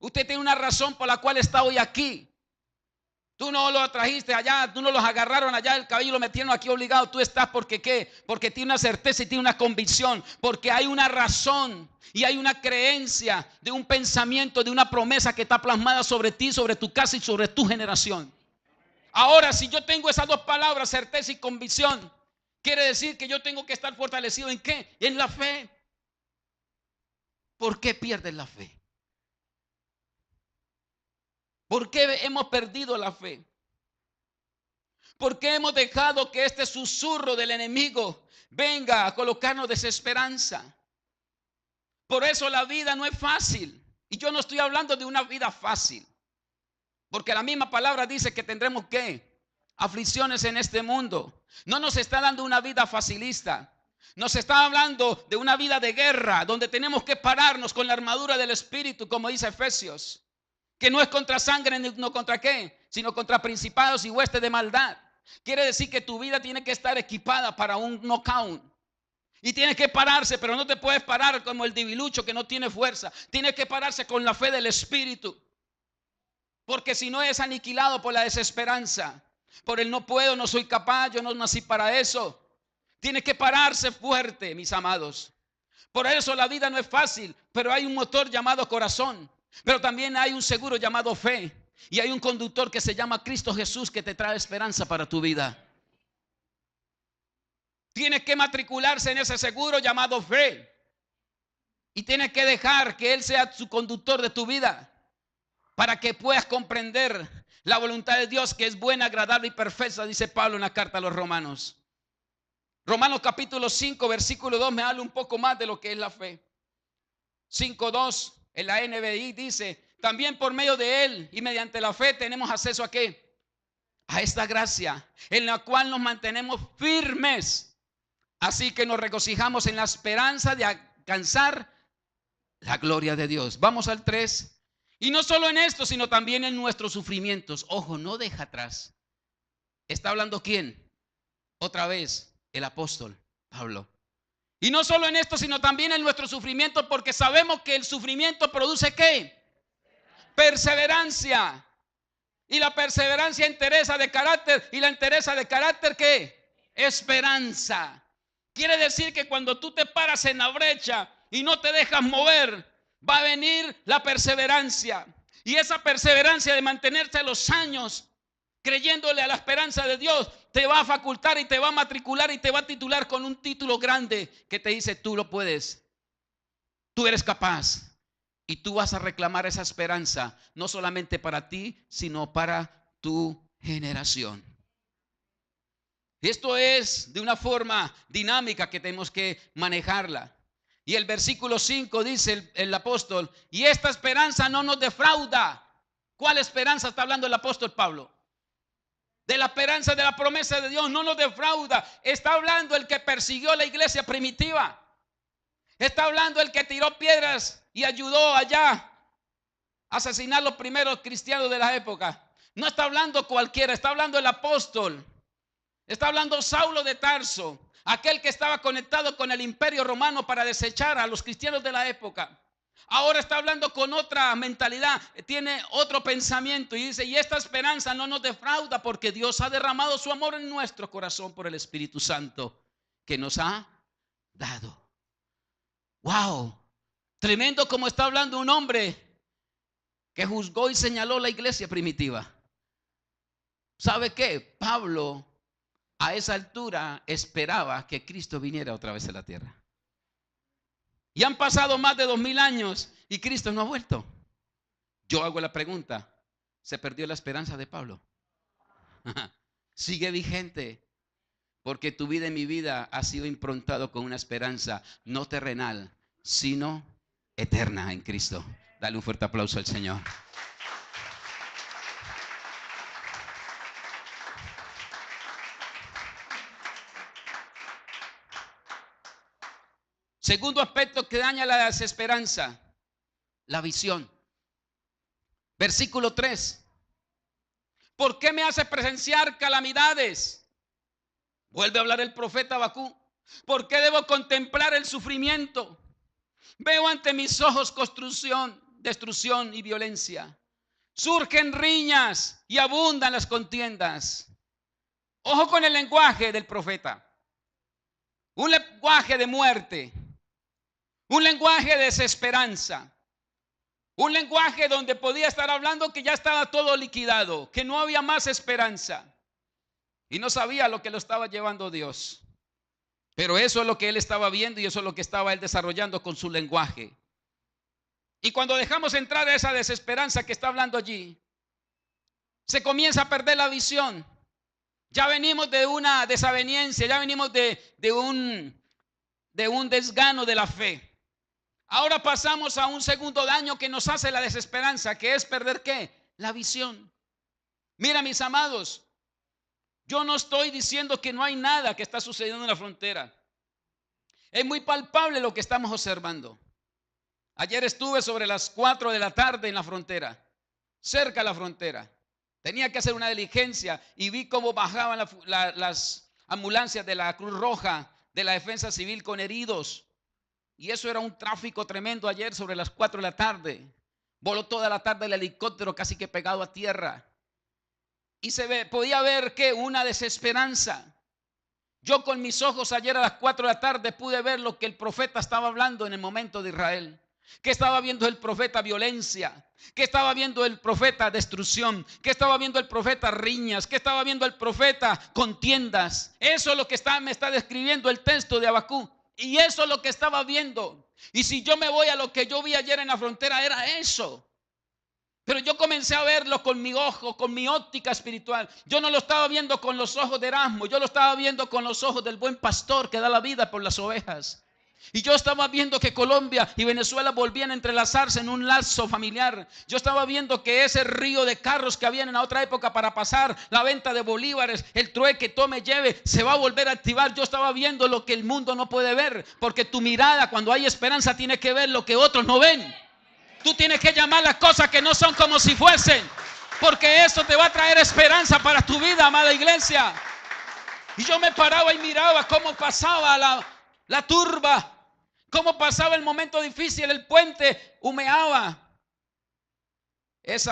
Usted tiene una razón por la cual está hoy aquí. Tú no lo trajiste allá, tú no los agarraron allá del cabello y lo metieron aquí obligado. Tú estás porque ¿qué? Porque tiene una certeza y tiene una convicción. Porque hay una razón y hay una creencia de un pensamiento, de una promesa que está plasmada sobre ti, sobre tu casa y sobre tu generación. Ahora, si yo tengo esas dos palabras, certeza y convicción, quiere decir que yo tengo que estar fortalecido ¿en qué? En la fe. ¿Por qué pierdes la fe? ¿Por qué hemos perdido la fe? ¿Por qué hemos dejado que este susurro del enemigo venga a colocarnos desesperanza? Por eso la vida no es fácil. Y yo no estoy hablando de una vida fácil. Porque la misma palabra dice que tendremos ¿qué? Aflicciones en este mundo. No nos está dando una vida facilista. Nos está hablando de una vida de guerra, donde tenemos que pararnos con la armadura del Espíritu, como dice Efesios. Que no es contra sangre, no contra qué, sino contra principados y huestes de maldad. Quiere decir que tu vida tiene que estar equipada para un knockout. Y tienes que pararse, pero no te puedes parar como el debilucho que no tiene fuerza. Tienes que pararse con la fe del Espíritu. Porque si no es aniquilado por la desesperanza, por el no puedo, no soy capaz, yo no nací para eso. Tienes que pararse fuerte, mis amados. Por eso la vida no es fácil, pero hay un motor llamado corazón. Pero también hay un seguro llamado fe. Y hay un conductor que se llama Cristo Jesús que te trae esperanza para tu vida. Tienes que matricularse en ese seguro llamado fe. Y tienes que dejar que Él sea su conductor de tu vida. Para que puedas comprender la voluntad de Dios, que es buena, agradable y perfecta, dice Pablo en la carta a los Romanos. Romanos capítulo 5, versículo 2 me habla un poco más de lo que es la fe. 5:2 en la NBI dice: también por medio de Él y mediante la fe tenemos acceso a ¿qué? A esta gracia en la cual nos mantenemos firmes. Así que nos regocijamos en la esperanza de alcanzar la gloria de Dios. Vamos al 3. Y no solo en esto, sino también en nuestros sufrimientos. Ojo, no deja atrás. ¿Está hablando quién? Otra vez, el apóstol Pablo. Y no solo en esto, sino también en nuestro sufrimiento, porque sabemos que el sufrimiento produce ¿qué? Perseverancia. Y la perseverancia entereza de carácter. Y la entereza de carácter ¿qué? Esperanza. Quiere decir que cuando tú te paras en la brecha y no te dejas mover, va a venir la perseverancia. Y esa perseverancia de mantenerse los años creyéndole a la esperanza de Dios, te va a facultar y te va a matricular y te va a titular con un título grande que te dice: tú lo puedes, tú eres capaz. Y tú vas a reclamar esa esperanza, no solamente para ti, sino para tu generación. Esto es de una forma dinámica que tenemos que manejarla. Y el versículo 5 dice el apóstol: y esta esperanza no nos defrauda. ¿Cuál esperanza está hablando el apóstol Pablo? De la esperanza de la promesa de Dios. No nos defrauda. Está hablando el que persiguió la iglesia primitiva. Está hablando el que tiró piedras y ayudó allá a asesinar los primeros cristianos de la época. No está hablando cualquiera, está hablando el apóstol. Está hablando Saulo de Tarso, aquel que estaba conectado con el imperio romano para desechar a los cristianos de la época. Ahora está hablando con otra mentalidad, tiene otro pensamiento y dice: y esta esperanza no nos defrauda, porque Dios ha derramado su amor en nuestro corazón por el Espíritu Santo que nos ha dado. Wow, tremendo como está hablando un hombre que juzgó y señaló la iglesia primitiva. ¿Sabe qué? Pablo a esa altura esperaba que Cristo viniera otra vez a la tierra. Y han pasado más de 2000 años y Cristo no ha vuelto. Yo hago la pregunta: ¿se perdió la esperanza de Pablo? Sigue vigente, porque tu vida y mi vida ha sido improntado con una esperanza no terrenal, sino eterna en Cristo. Dale un fuerte aplauso al Señor. Segundo aspecto que daña la desesperanza: la visión. Versículo 3. ¿Por qué me hace presenciar calamidades? Vuelve a hablar el profeta Habacuc. ¿Por qué debo contemplar el sufrimiento? Veo ante mis ojos destrucción y violencia. Surgen riñas y abundan las contiendas. Ojo con el lenguaje del profeta. Un lenguaje de muerte. Un lenguaje de desesperanza. Un lenguaje donde podía estar hablando que ya estaba todo liquidado, que no había más esperanza. Y no sabía lo que lo estaba llevando Dios. Pero eso es lo que él estaba viendo y eso es lo que estaba él desarrollando con su lenguaje. Y cuando dejamos entrar a esa desesperanza que está hablando allí, se comienza a perder la visión. Ya venimos de una desaveniencia, ya venimos de un desgano de la fe. Ahora pasamos a un segundo daño que nos hace la desesperanza, que es perder ¿qué? La visión. Mira, mis amados, yo no estoy diciendo que no hay nada que está sucediendo en la frontera. Es muy palpable lo que estamos observando. Ayer estuve sobre las 4 de la tarde en la frontera, cerca de la frontera. Tenía que hacer una diligencia y vi cómo bajaban las ambulancias de la Cruz Roja, de la Defensa Civil con heridos. Y eso era un tráfico tremendo ayer sobre las 4 de la tarde. Voló toda la tarde el helicóptero casi que pegado a tierra. Y podía ver que una desesperanza. Yo con mis ojos ayer a las 4 de la tarde pude ver lo que el profeta estaba hablando en el momento de Israel. ¿Qué estaba viendo el profeta? Violencia. ¿Qué estaba viendo el profeta? Destrucción. ¿Qué estaba viendo el profeta? Riñas. ¿Qué estaba viendo el profeta? Contiendas. Eso es lo que me está describiendo el texto de Habacuc. Y eso es lo que estaba viendo. Y si yo me voy a lo que yo vi ayer en la frontera, era eso. Pero yo comencé a verlo con mi ojo, con mi óptica espiritual. Yo no lo estaba viendo con los ojos de Erasmo, yo lo estaba viendo con los ojos del buen pastor que da la vida por las ovejas. Y yo estaba viendo que Colombia y Venezuela volvían a entrelazarse en un lazo familiar. Yo estaba viendo que ese río de carros que había en la otra época para pasar la venta de bolívares, el trueque, tome, lleve, se va a volver a activar. Yo estaba viendo lo que el mundo no puede ver, porque tu mirada cuando hay esperanza tiene que ver lo que otros no ven. Tú tienes que llamar las cosas que no son como si fuesen, porque eso te va a traer esperanza para tu vida, amada iglesia. Y yo me paraba y miraba cómo pasaba la la turba. Cómo pasaba el momento difícil, el puente humeaba. Ese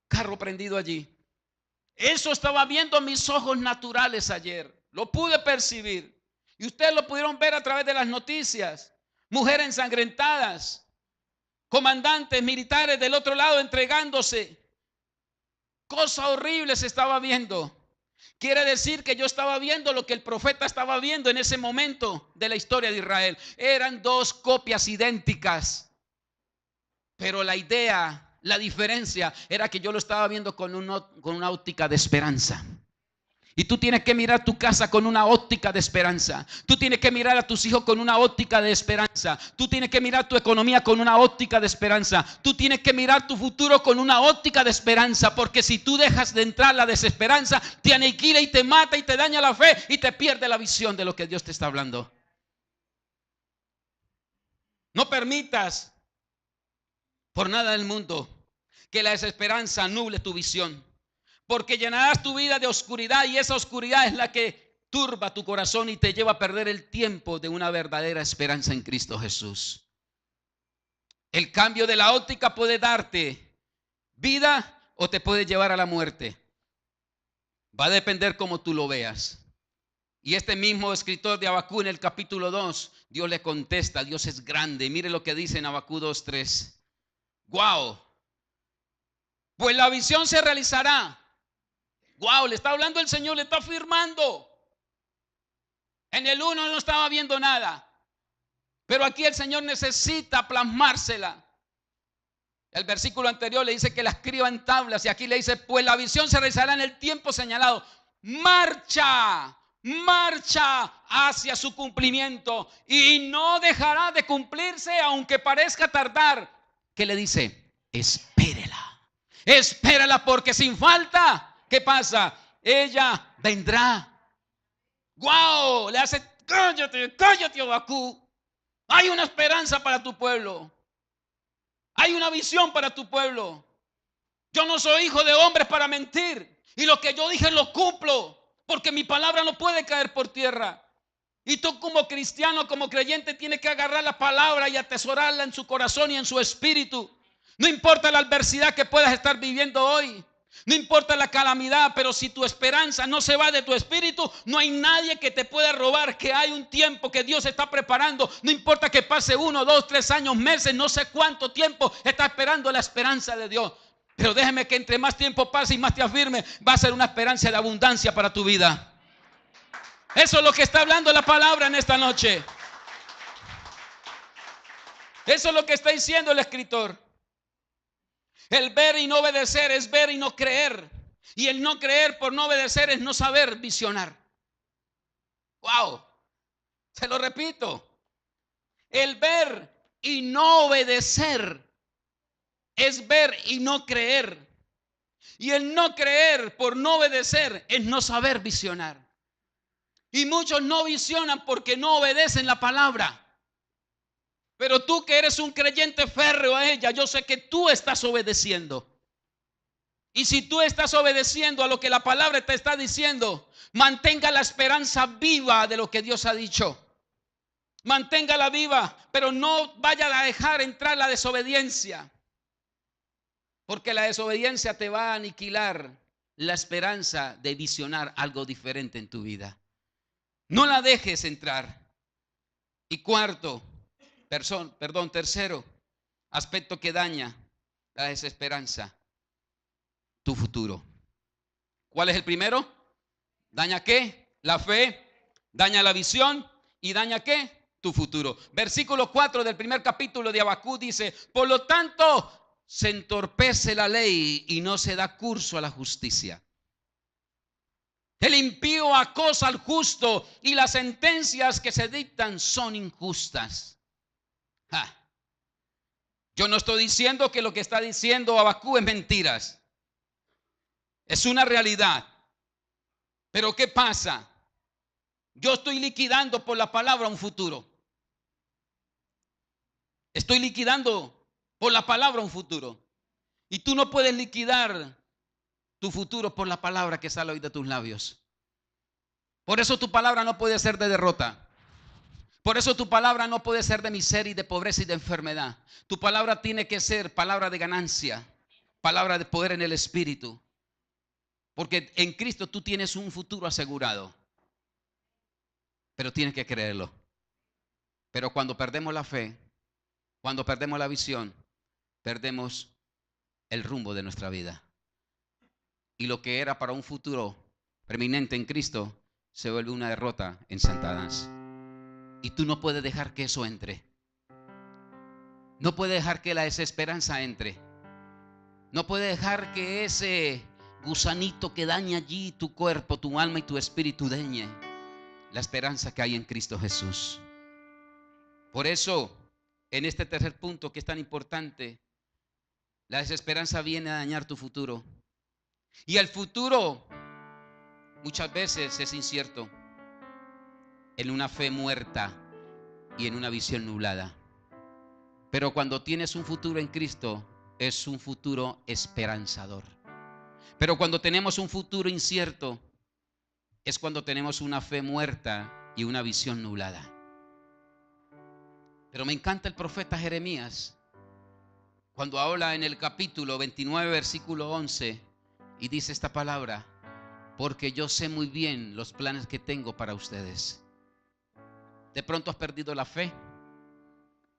carro prendido allí. Eso estaba viendo mis ojos naturales ayer. Lo pude percibir. Y ustedes lo pudieron ver a través de las noticias. Mujeres ensangrentadas. Comandantes militares del otro lado entregándose. Cosa horrible se estaba viendo. Quiere decir que yo estaba viendo lo que el profeta estaba viendo en ese momento de la historia de Israel. Eran dos copias idénticas. Pero la idea, la diferencia era que yo lo estaba viendo con una óptica de esperanza. Y tú tienes que mirar tu casa con una óptica de esperanza. Tú tienes que mirar a tus hijos con una óptica de esperanza. Tú tienes que mirar tu economía con una óptica de esperanza. Tú tienes que mirar tu futuro con una óptica de esperanza. Porque si tú dejas de entrar la desesperanza, te aniquila y te mata y te daña la fe y te pierde la visión de lo que Dios te está hablando. No permitas por nada del mundo que la desesperanza nuble tu visión. Porque llenarás tu vida de oscuridad y esa oscuridad es la que turba tu corazón y te lleva a perder el tiempo de una verdadera esperanza en Cristo Jesús. El cambio de la óptica puede darte vida o te puede llevar a la muerte. Va a depender cómo tú lo veas. Y este mismo escritor de Habacuc en el capítulo 2, Dios le contesta, Dios es grande. Mire lo que dice en Habacuc 2:3. ¡Wow! Pues la visión se realizará. Wow, le está hablando el Señor, le está afirmando. En el 1 no estaba viendo nada, pero aquí el Señor necesita plasmársela. El versículo anterior le dice que la escriba en tablas y aquí le dice, pues la visión se realizará en el tiempo señalado. Marcha, marcha hacia su cumplimiento y no dejará de cumplirse aunque parezca tardar. ¿Qué le dice? Espérela, espérala porque sin falta. ¿Qué pasa? Ella vendrá. ¡Wow! Le hace, cállate, cállate, Habacuc. Hay una esperanza para tu pueblo. Hay una visión para tu pueblo. Yo no soy hijo de hombres para mentir. Y lo que yo dije lo cumplo. Porque mi palabra no puede caer por tierra. Y tú como cristiano, como creyente, tienes que agarrar la palabra y atesorarla en su corazón y en su espíritu. No importa la adversidad que puedas estar viviendo hoy. No importa la calamidad, pero si tu esperanza no se va de tu espíritu, no hay nadie que te pueda robar, que hay un tiempo que Dios está preparando. No importa que pase 1, 2, 3 años, meses, no sé cuánto tiempo está esperando la esperanza de Dios. Pero déjeme que entre más tiempo pase y más te afirme, va a ser una esperanza de abundancia para tu vida. Eso es lo que está hablando la palabra en esta noche. Eso es lo que está diciendo el escritor. El ver y no obedecer es ver y no creer. Y el no creer por no obedecer es no saber visionar. Wow, se lo repito. El ver y no obedecer es ver y no creer. Y el no creer por no obedecer es no saber visionar. Y muchos no visionan porque no obedecen la palabra. Pero tú que eres un creyente férreo a ella, yo sé que tú estás obedeciendo. Y si tú estás obedeciendo a lo que la palabra te está diciendo, mantenga la esperanza viva de lo que Dios ha dicho. Manténgala viva, pero no vaya a dejar entrar la desobediencia. Porque la desobediencia te va a aniquilar la esperanza de visionar algo diferente en tu vida. No la dejes entrar. Y cuarto, tercero, aspecto que daña la desesperanza, tu futuro. ¿Cuál es el primero? ¿Daña qué? La fe, daña la visión y daña qué? Tu futuro. Versículo 4 del primer capítulo de Habacuc dice, por lo tanto se entorpece la ley y no se da curso a la justicia. El impío acosa al justo y las sentencias que se dictan son injustas. Yo no estoy diciendo que lo que está diciendo Habacuc es mentiras. Es una realidad. Pero ¿qué pasa? Yo estoy liquidando por la palabra un futuro. Estoy liquidando por la palabra un futuro. Y tú no puedes liquidar tu futuro por la palabra que sale hoy de tus labios. Por eso tu palabra no puede ser de derrota. Por eso tu palabra no puede ser de miseria y de pobreza y de enfermedad. Tu palabra tiene que ser palabra de ganancia, palabra de poder en el Espíritu. Porque en Cristo tú tienes un futuro asegurado. Pero tienes que creerlo. Pero cuando perdemos la fe, cuando perdemos la visión, perdemos el rumbo de nuestra vida. Y lo que era para un futuro preeminente en Cristo se vuelve una derrota en Satanás. Y tú no puedes dejar que eso entre. No puedes dejar que la desesperanza entre. No puedes dejar que ese gusanito que daña allí tu cuerpo, tu alma y tu espíritu dañe la esperanza que hay en Cristo Jesús. Por eso, en este tercer punto que es tan importante, la desesperanza viene a dañar tu futuro. Y el futuro muchas veces es incierto, en una fe muerta y en una visión nublada. Pero cuando tienes un futuro en Cristo, es un futuro esperanzador. Pero cuando tenemos un futuro incierto, es cuando tenemos una fe muerta y una visión nublada. Pero me encanta el profeta Jeremías, cuando habla en el capítulo 29, versículo 11, y dice esta palabra: porque yo sé muy bien los planes que tengo para ustedes. De pronto has perdido la fe,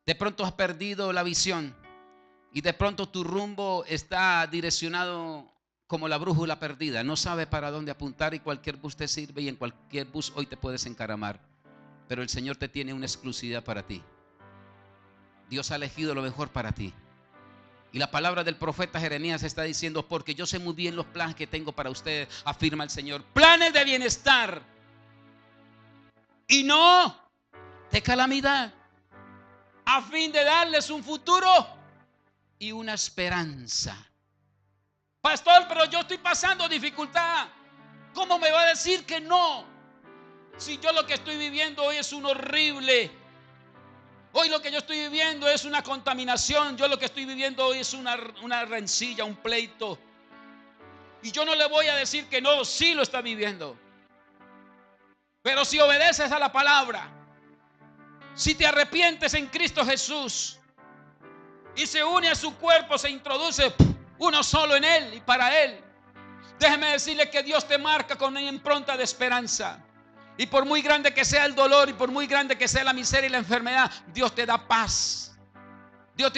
de pronto has perdido la visión, y de pronto tu rumbo está direccionado como la brújula perdida. No sabes para dónde apuntar y cualquier bus te sirve y en cualquier bus hoy te puedes encaramar. Pero el Señor te tiene una exclusividad para ti. Dios ha elegido lo mejor para ti. Y la palabra del profeta Jeremías está diciendo: porque yo sé muy bien los planes que tengo para ustedes, afirma el Señor. Planes de bienestar y no de calamidad, a fin de darles un futuro y una esperanza. Pastor, pero yo estoy pasando dificultad. ¿Cómo me va a decir que no? Si yo lo que estoy viviendo hoy es un horrible. Hoy lo que yo estoy viviendo es una contaminación. Yo lo que estoy viviendo hoy es una rencilla, un pleito. Y yo no le voy a decir que no, sí lo está viviendo. Pero si obedeces a la palabra, si te arrepientes en Cristo Jesús y se une a su cuerpo, se introduce uno solo en Él y para Él, déjeme decirle que Dios te marca con una impronta de esperanza. Y por muy grande que sea el dolor y por muy grande que sea la miseria y la enfermedad, Dios te da paz. Dios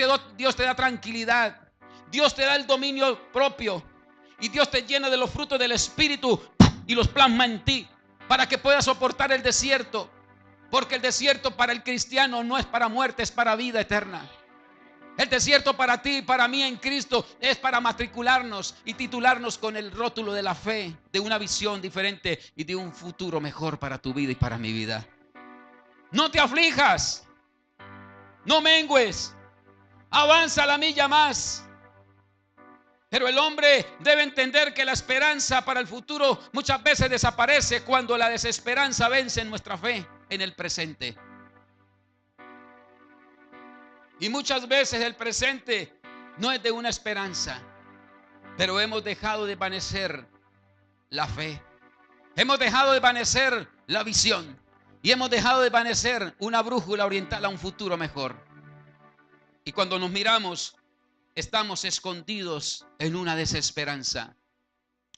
te da tranquilidad. Dios te da el dominio propio. Y Dios te llena de los frutos del Espíritu y los plasma en ti para que puedas soportar el desierto. Porque el desierto para el cristiano no es para muerte, es para vida eterna. El desierto para ti y para mí en Cristo es para matricularnos y titularnos con el rótulo de la fe, de una visión diferente y de un futuro mejor para tu vida y para mi vida. No te aflijas, no mengues, avanza la milla más. Pero el hombre debe entender que la esperanza para el futuro muchas veces desaparece cuando la desesperanza vence en nuestra fe en el presente. Y muchas veces el presente no es de una esperanza, pero hemos dejado de desvanecer la fe. Hemos dejado de desvanecer la visión. Y hemos dejado de desvanecer una brújula oriental a un futuro mejor. Y cuando nos miramos, estamos escondidos en una desesperanza.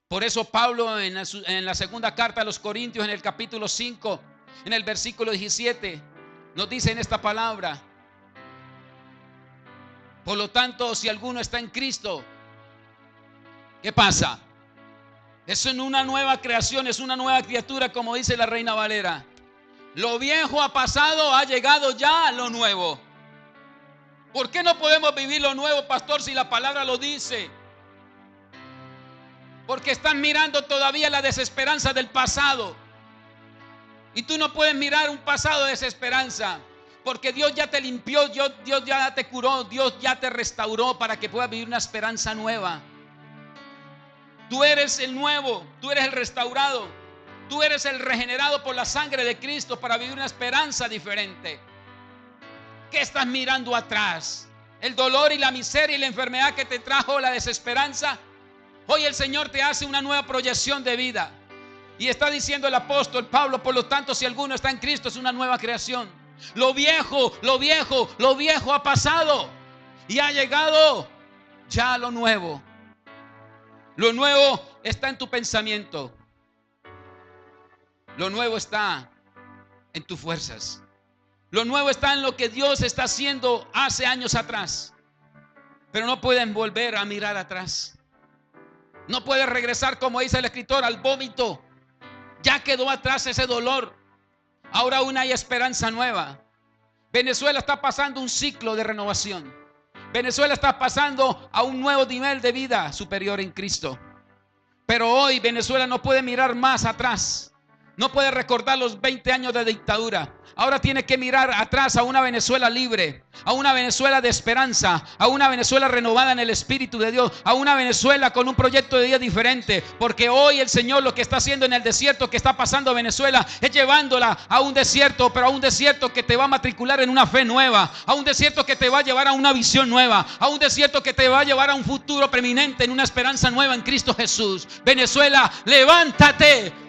Por eso Pablo en la segunda carta a los Corintios, en el capítulo 5, en el versículo 17, nos dice en esta palabra: por lo tanto, si alguno está en Cristo, ¿qué pasa? Es una nueva creación, es una nueva criatura, como dice la Reina Valera. Lo viejo ha pasado, ha llegado ya lo nuevo. ¿Por qué no podemos vivir lo nuevo, pastor, si la palabra lo dice? Porque están mirando todavía la desesperanza del pasado. Y tú no puedes mirar un pasado de desesperanza. Porque Dios ya te limpió, Dios ya te curó, Dios ya te restauró para que puedas vivir una esperanza nueva. Tú eres el nuevo, tú eres el restaurado, tú eres el regenerado por la sangre de Cristo para vivir una esperanza diferente. ¿Qué estás mirando atrás? El dolor y la miseria y la enfermedad que te trajo la desesperanza. Hoy el Señor te hace una nueva proyección de vida. Y está diciendo el apóstol Pablo: por lo tanto, si alguno está en Cristo, es una nueva creación. Lo viejo ha pasado y ha llegado ya lo nuevo. Lo nuevo está en tu pensamiento. Lo nuevo está en tus fuerzas. Lo nuevo está en lo que Dios está haciendo hace años atrás. Pero no pueden volver a mirar atrás. No puedes regresar, como dice el escritor, al vómito. Ya quedó atrás ese dolor. Ahora aún hay esperanza nueva. Venezuela está pasando un ciclo de renovación. Venezuela está pasando a un nuevo nivel de vida superior en Cristo. Pero hoy Venezuela no puede mirar más atrás. No puede recordar los 20 años de dictadura. Ahora tiene que mirar atrás a una Venezuela libre, a una Venezuela de esperanza, a una Venezuela renovada en el Espíritu de Dios, a una Venezuela con un proyecto de vida diferente. Porque hoy el Señor lo que está haciendo en el desierto que está pasando a Venezuela es llevándola a un desierto, pero a un desierto que te va a matricular en una fe nueva, a un desierto que te va a llevar a una visión nueva, a un desierto que te va a llevar a un futuro preeminente en una esperanza nueva en Cristo Jesús. Venezuela, levántate.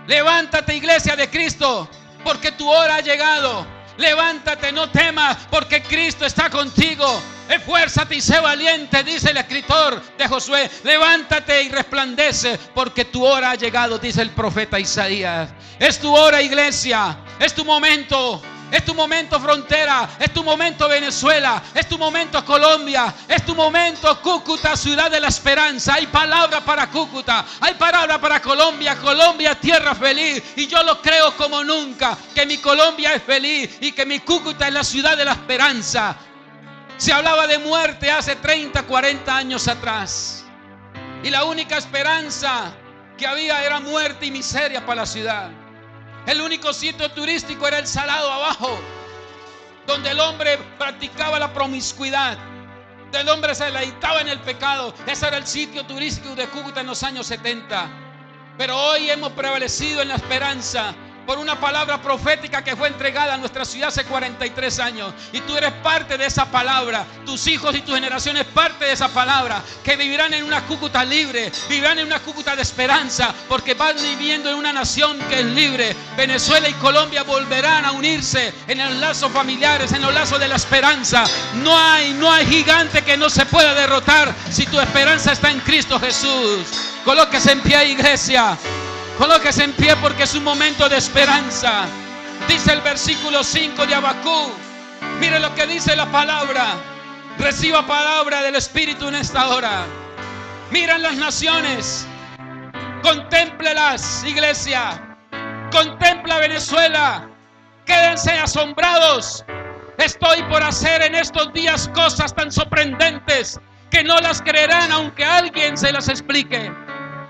Levántate, iglesia de Cristo, porque tu hora ha llegado. Levántate, no temas, porque Cristo está contigo. Esfuérzate y sé valiente, dice el escritor de Josué. Levántate y resplandece, porque tu hora ha llegado, dice el profeta Isaías. Es tu hora, iglesia, es tu momento. Es tu momento, frontera. Es tu momento, Venezuela. Es tu momento, Colombia. Es tu momento, Cúcuta, ciudad de la esperanza. Hay palabra para Cúcuta. Hay palabra para Colombia. Colombia, tierra feliz. Y yo lo creo como nunca, que mi Colombia es feliz y que mi Cúcuta es la ciudad de la esperanza. Se hablaba de muerte hace 30, 40 años atrás. Y la única esperanza que había era muerte y miseria para la ciudad. El único sitio turístico era el Salado abajo, donde el hombre practicaba la promiscuidad, donde el hombre se deleitaba en el pecado. Ese era el sitio turístico de Cúcuta en los años 70. Pero hoy hemos prevalecido en la esperanza por una palabra profética que fue entregada a nuestra ciudad hace 43 años. Y tú eres parte de esa palabra. Tus hijos y tus generaciones parte de esa palabra. Que vivirán en una Cúcuta libre. Vivirán en una Cúcuta de esperanza. Porque van viviendo en una nación que es libre. Venezuela y Colombia volverán a unirse en los lazos familiares, en los lazos de la esperanza. No hay gigante que no se pueda derrotar si tu esperanza está en Cristo Jesús. Colóquese en pie, iglesia. Colóquese en pie, porque es un momento de esperanza. Dice el versículo 5 de Habacuc. Mire lo que dice la palabra. Reciba palabra del Espíritu en esta hora. Miran las naciones. Contémplelas, iglesia. Contempla Venezuela. Quédense asombrados. Estoy por hacer en estos días cosas tan sorprendentes que no las creerán aunque alguien se las explique.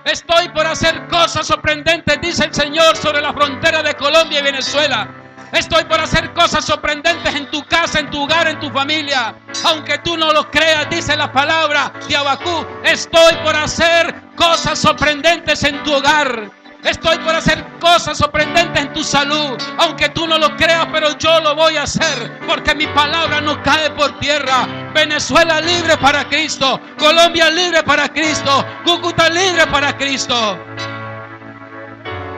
Estoy por hacer cosas sorprendentes, dice el Señor, sobre la frontera de Colombia y Venezuela. Estoy por hacer cosas sorprendentes en tu casa, en tu hogar, en tu familia. Aunque tú no lo creas, dice la palabra de Habacuc. Estoy por hacer cosas sorprendentes en tu hogar. Estoy por hacer cosas sorprendentes en tu salud. Aunque tú no lo creas, pero yo lo voy a hacer, porque mi palabra no cae por tierra. Venezuela libre para Cristo. Colombia libre para Cristo. Cúcuta libre para Cristo.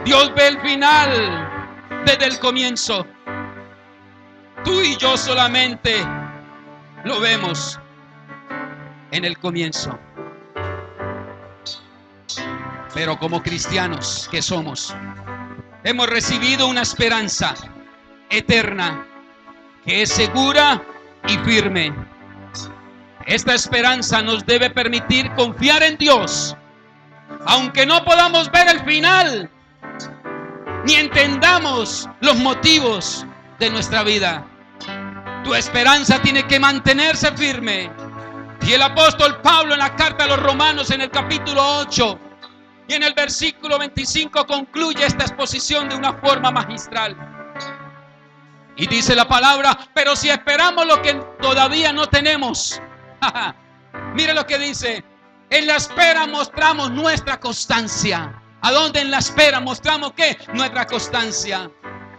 Dios ve el final desde el comienzo. Tú y yo solamente lo vemos en el comienzo. Pero como cristianos que somos, hemos recibido una esperanza eterna que es segura y firme. Esta esperanza nos debe permitir confiar en Dios, aunque no podamos ver el final, ni entendamos los motivos de nuestra vida. Tu esperanza tiene que mantenerse firme. Y el apóstol Pablo, en la carta a los Romanos, en el capítulo 8 y en el versículo 25, concluye esta exposición de una forma magistral. Y dice la palabra: pero si esperamos lo que todavía no tenemos. Mire lo que dice: en la espera mostramos nuestra constancia. ¿A dónde en la espera mostramos qué? Nuestra constancia.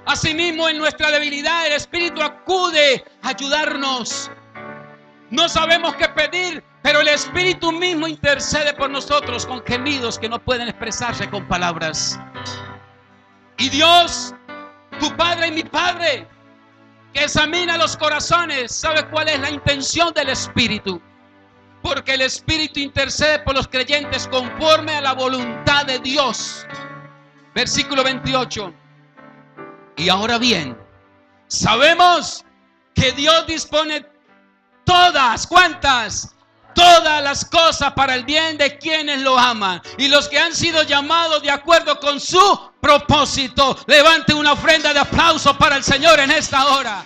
Asimismo, en nuestra debilidad el Espíritu acude a ayudarnos. No sabemos qué pedir, pero el Espíritu mismo intercede por nosotros con gemidos que no pueden expresarse con palabras. Y Dios, tu Padre y mi Padre, que examina los corazones, sabe cuál es la intención del Espíritu. Porque el Espíritu intercede por los creyentes conforme a la voluntad de Dios. Versículo 28. Y ahora bien, sabemos que Dios dispone todas, ¿cuántas? Todas las cosas para el bien de quienes lo aman y los que han sido llamados de acuerdo con su propósito. Levante una ofrenda de aplauso para el Señor en esta hora.